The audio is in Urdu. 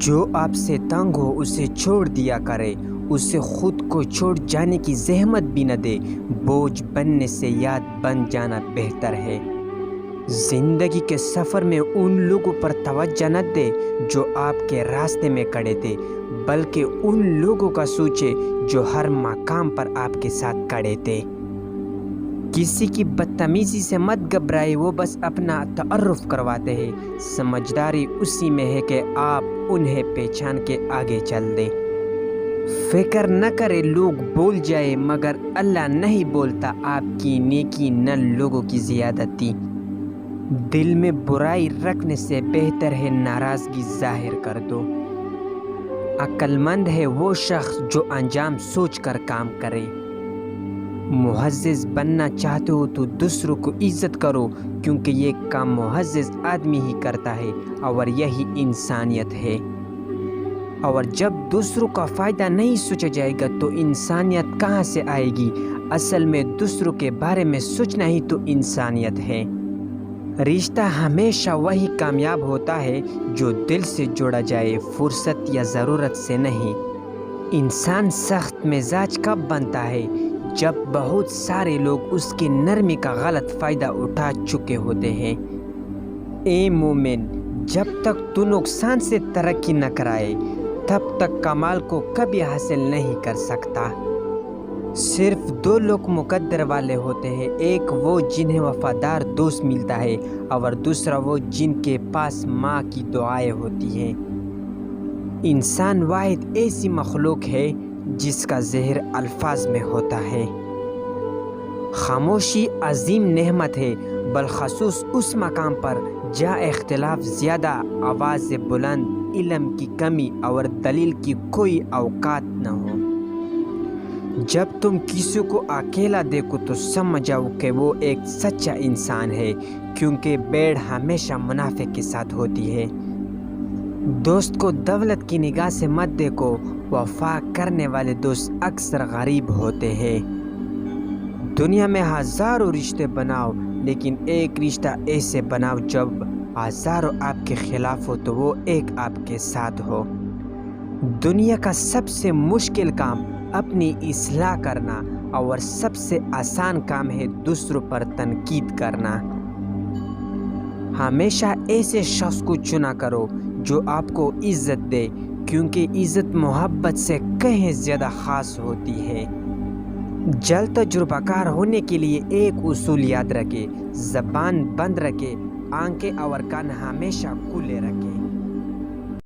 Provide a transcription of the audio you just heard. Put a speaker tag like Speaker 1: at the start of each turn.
Speaker 1: جو آپ سے تنگ ہو اسے چھوڑ دیا کرے، اسے خود کو چھوڑ جانے کی زحمت بھی نہ دے۔ بوجھ بننے سے یاد بن جانا بہتر ہے۔ زندگی کے سفر میں ان لوگوں پر توجہ نہ دے جو آپ کے راستے میں کھڑے تھے، بلکہ ان لوگوں کا سوچے جو ہر مقام پر آپ کے ساتھ کھڑے تھے۔ کسی کی بدتمیزی سے مت گھبرائے، وہ بس اپنا تعارف کرواتے ہیں۔ سمجھداری اسی میں ہے کہ آپ انہیں پہچان کے آگے چل دیں۔ فکر نہ کرے لوگ بول جائے، مگر اللہ نہیں بولتا آپ کی نیکی نہ لوگوں کی زیادتی۔ دل میں برائی رکھنے سے بہتر ہے ناراضگی ظاہر کر دو۔ عقل مند ہے وہ شخص جو انجام سوچ کر کام کرے۔ معزز بننا چاہتے ہو تو دوسروں کو عزت کرو، کیونکہ یہ کام معزز آدمی ہی کرتا ہے اور یہی انسانیت ہے۔ اور جب دوسروں کا فائدہ نہیں سوچا جائے گا تو انسانیت کہاں سے آئے گی؟ اصل میں دوسروں کے بارے میں سوچنا ہی تو انسانیت ہے۔ رشتہ ہمیشہ وہی کامیاب ہوتا ہے جو دل سے جوڑا جائے، فرصت یا ضرورت سے نہیں۔ انسان سخت مزاج کب بنتا ہے؟ جب بہت سارے لوگ اس کی نرمی کا غلط فائدہ اٹھا چکے ہوتے ہیں۔ اے مومن، جب تک تو نقصان سے ترقی نہ کرائے تب تک کمال کو کبھی حاصل نہیں کر سکتا۔ صرف دو لوگ مقدر والے ہوتے ہیں، ایک وہ جنہیں وفادار دوست ملتا ہے اور دوسرا وہ جن کے پاس ماں کی دعائیں ہوتی ہیں۔ انسان واحد ایسی مخلوق ہے جس کا زہر الفاظ میں ہوتا ہے۔ خاموشی عظیم نعمت ہے، بالخصوص اس مقام پر جہاں اختلاف زیادہ، آواز بلند، علم کی کمی اور دلیل کی کوئی اوقات نہ ہو۔ جب تم کسی کو اکیلا دیکھو تو سمجھ جاؤ کہ وہ ایک سچا انسان ہے، کیونکہ بھیڑ ہمیشہ منافق کے ساتھ ہوتی ہے۔ دوست کو دولت کی نگاہ سے مت دیکھو، وفا کرنے والے دوست اکثر غریب ہوتے ہیں۔ دنیا میں ہزاروں رشتے بناؤ، لیکن ایک رشتہ ایسے بناؤ جب ہزاروں آپ کے خلاف ہو تو وہ ایک آپ کے ساتھ ہو۔ دنیا کا سب سے مشکل کام اپنی اصلاح کرنا اور سب سے آسان کام ہے دوسروں پر تنقید کرنا۔ ہمیشہ ایسے شخص کو چنا کرو جو آپ کو عزت دے، کیونکہ عزت محبت سے کہیں زیادہ خاص ہوتی ہے۔ جلد تجربہ کار ہونے کے لیے ایک اصول یاد رکھے، زبان بند رکھے، آنکھیں اور کان ہمیشہ کھلے رکھے۔